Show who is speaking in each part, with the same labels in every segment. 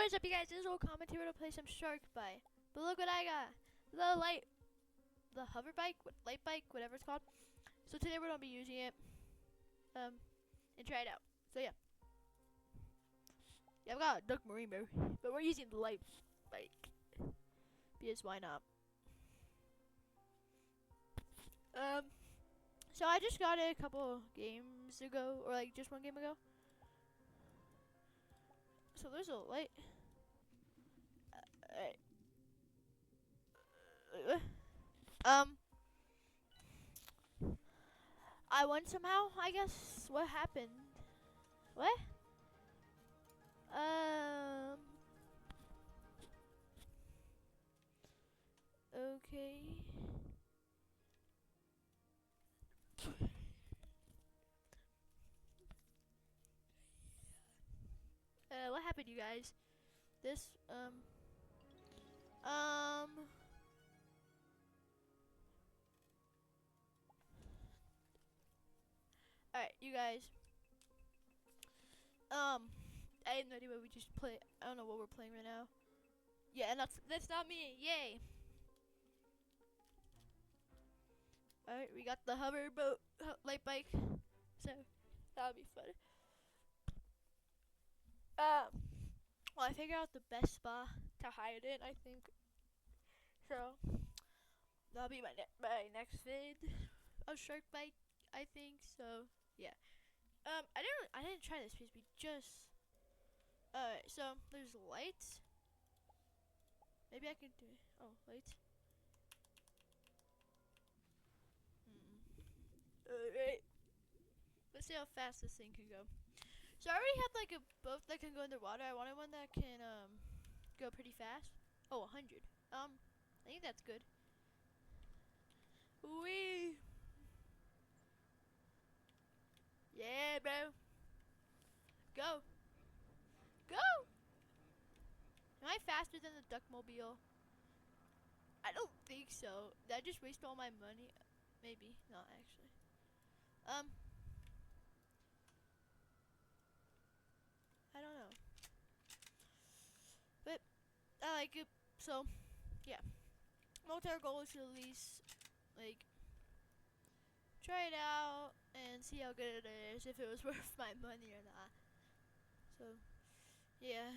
Speaker 1: What is up, you guys? This is Old Comment here to play some Shark Bite. But look what I got. The hover bike, light bike, whatever it's called. So today we're gonna be using it, and try it out. So yeah, I've got a Duck Marine Bear, but we're using the light bike because why not? So I just got it a couple games ago, or like just one game ago. So there's a light. I won somehow. I guess. What happened? What? Okay. What happened, you guys? This, alright, you guys. I have no idea what we just play. I don't know what we're playing right now. Yeah, and that's not me. Yay. Alright, we got the hover boat, light bike. So, that'll be fun. Well, I figured out the best spot to hide it, I think. So, that'll be my next vid of Shark Bite, I think. So, yeah. I didn't try this piece. We just. So there's lights. Maybe I can do it. Oh, lights. Alright. Let's see how fast this thing can go. So I already had like a boat that can go underwater. I wanted one that can go pretty fast. Oh, 100. I think that's good. Wee. Yeah, bro. Go. Go. Am I faster than the Duckmobile? I don't think so. Did I just waste all my money? Maybe. Not actually. I don't know. But I like it. So, yeah. Our goal is to at least, like, try it out and see how good it is, if it was worth my money or not. So, yeah.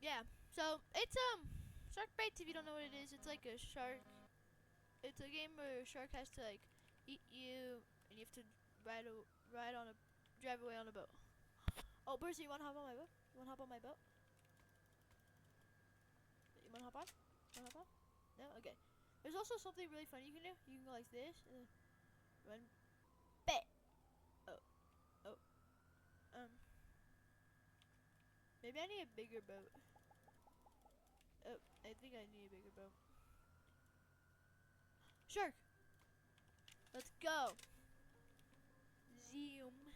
Speaker 1: Yeah. So, it's, Shark Bites, if you don't know what it is, it's like a shark. It's a game where a shark has to, like, eat you, and you have to drive away on a boat. Oh, Percy, you wanna hop on my boat? You wanna hop on my boat? You wanna hop on? You wanna hop on? No? Okay. There's also something really funny you can do. You can go like this, and then run. Bet! Oh. Oh. Maybe I need a bigger boat. Oh, I think I need a bigger boat. Shark! Let's go! Zoom.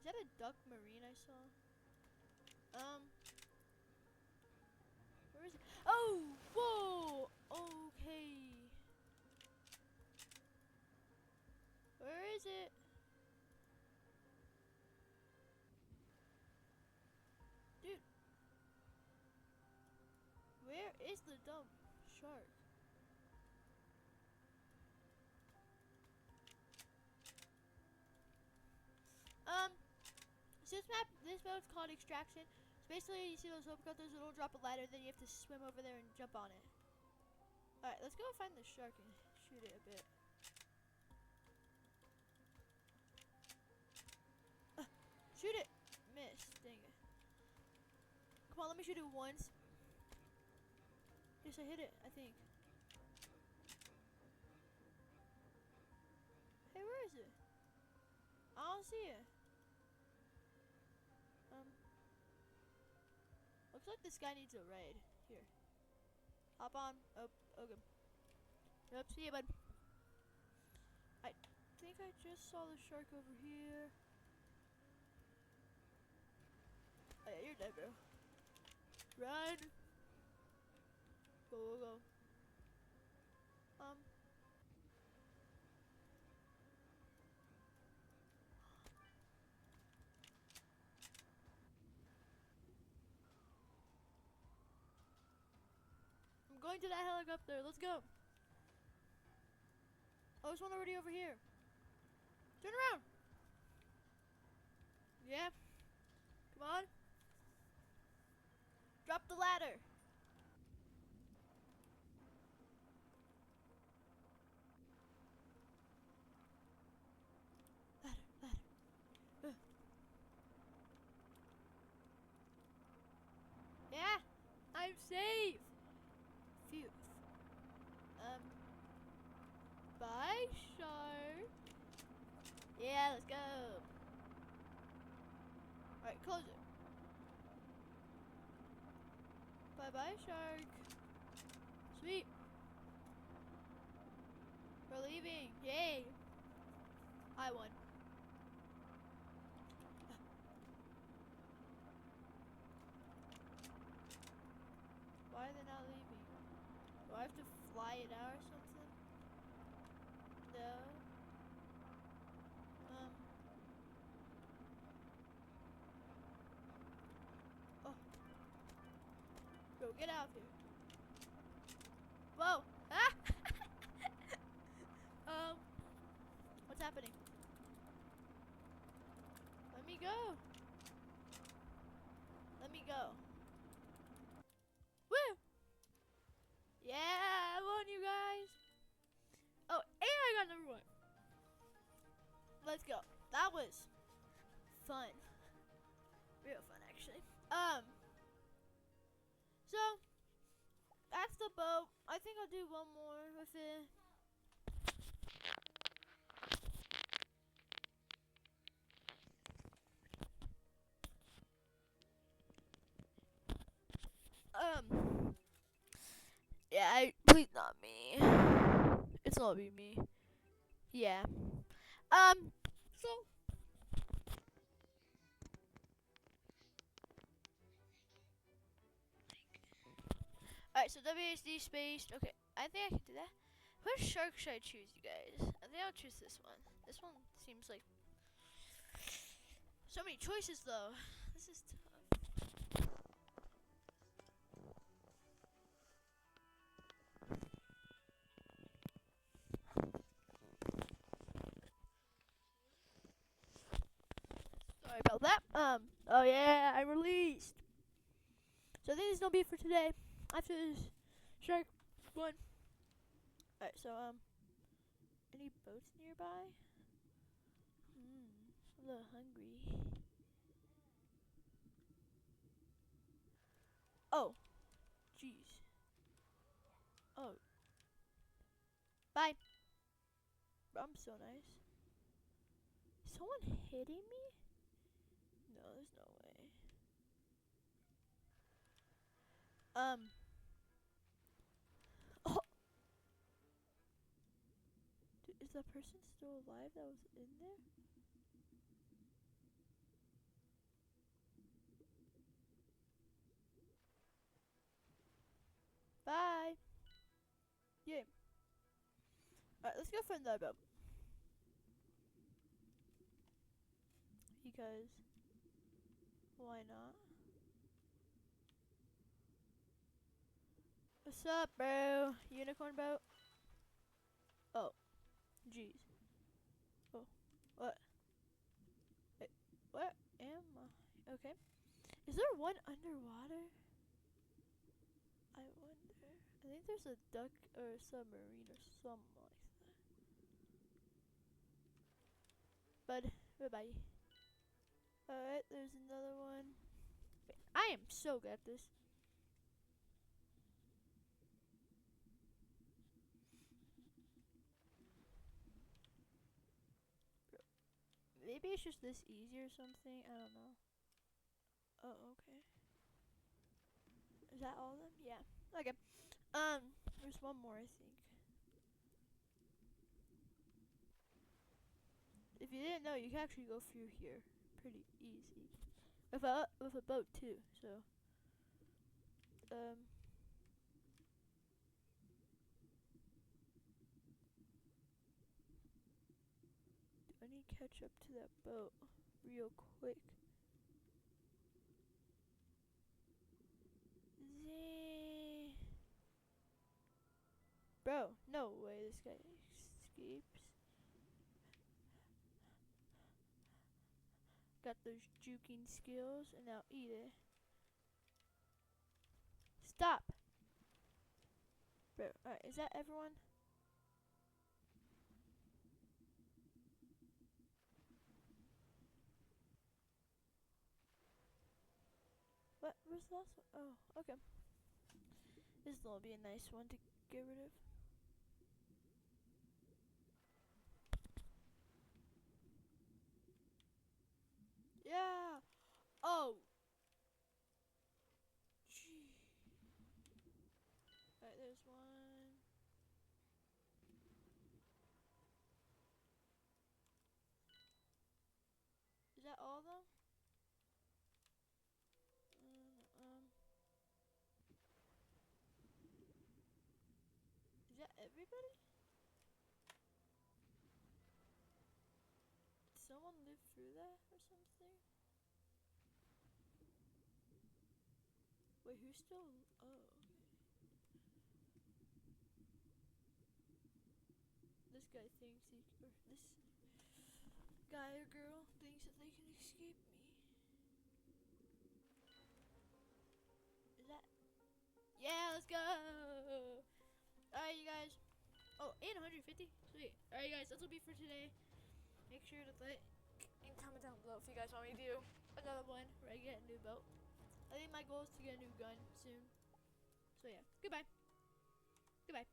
Speaker 1: Is that a Duck Marine I saw? Where is it? Oh! Whoa! Okay. Where is it? Dude. Where is the dumb shark? This mode is called Extraction. So basically, you see those hope cutters, it'll drop a ladder, then you have to swim over there and jump on it. Alright, let's go find the shark and shoot it a bit. Shoot it! Miss. Dang it. Come on, let me shoot it once. Yes, I hit it, I think. Hey, where is it? I don't see it. Looks like this guy needs a raid. Here. Hop on. Oh, okay. Yep, see you, bud. I think I just saw the shark over here. Oh, yeah, you're dead, bro. Run! Go, go, go. Going to that helicopter. Let's go. Oh, there's one already over here. Turn around. Yeah. Come on. Drop the ladder. Ladder. Yeah. I'm safe. Phew. Bye, shark. Yeah, let's go. Alright, close it. Bye-bye, shark. Sweet. We're leaving. Yay. I won. Why are they not leaving? Do I have to fly it out or something? No. Oh. Bro, get out of here. Whoa. Ah! What's happening? Let me go. Let me go. Woo! Yeah, I won, you guys. Oh, and I got number 1. Let's go. That was fun. Real fun, actually. So that's the boat. I think I'll do one more with it. Yeah, please not me. It's not be me. Yeah. So alright, so WSD space. Okay, I think I can do that. What shark should I choose, you guys? I think I'll choose this one. This one seems like so many choices, though. This is tough. Sorry about that. Oh yeah, I'm released. So I think this is gonna be for today. After this shark one. Alright, so any boats nearby? I'm a little hungry. Oh, jeez. Oh, bye. I'm so nice. Is someone hitting me? No, there's no way. Oh, is the person still alive that was in there? Bye. Yeah. Alright, let's go for another boat. Because why not? What's up, bro? Unicorn boat? Oh, jeez. Oh, what? Wait, what am I? Okay. Is there one underwater? I wonder. I think there's a duck or a submarine or something like that. But, bye-bye. Alright, there's another one. Wait, I am so good at this. Maybe it's just this easy or something. I don't know. Oh, okay. Is that all of them? Yeah. Okay. There's one more, I think. If you didn't know, you can actually go through here pretty easy. With a boat too. So, do I need to catch up to that boat real quick? guy escapes. Got those juking skills, and now eat it. Stop! Bro, alright, is that everyone? What? Where's the last one? Oh, okay. This will be a nice one to get rid of. Yeah! Oh! Gee. Alright, there's one. Is that all of them? Is that everybody? Did someone live through that or something? Wait, who's still? Oh, okay. This guy thinks he, or this guy or girl thinks that they can escape me. Is that? Yeah, let's go! Alright, you guys. Oh, and 150. Sweet. Alright, guys, that's will be for today. Make sure to like and comment down below if you guys want me to do another one where I get a new belt. I think my goal is to get a new gun soon. So yeah, goodbye. Goodbye.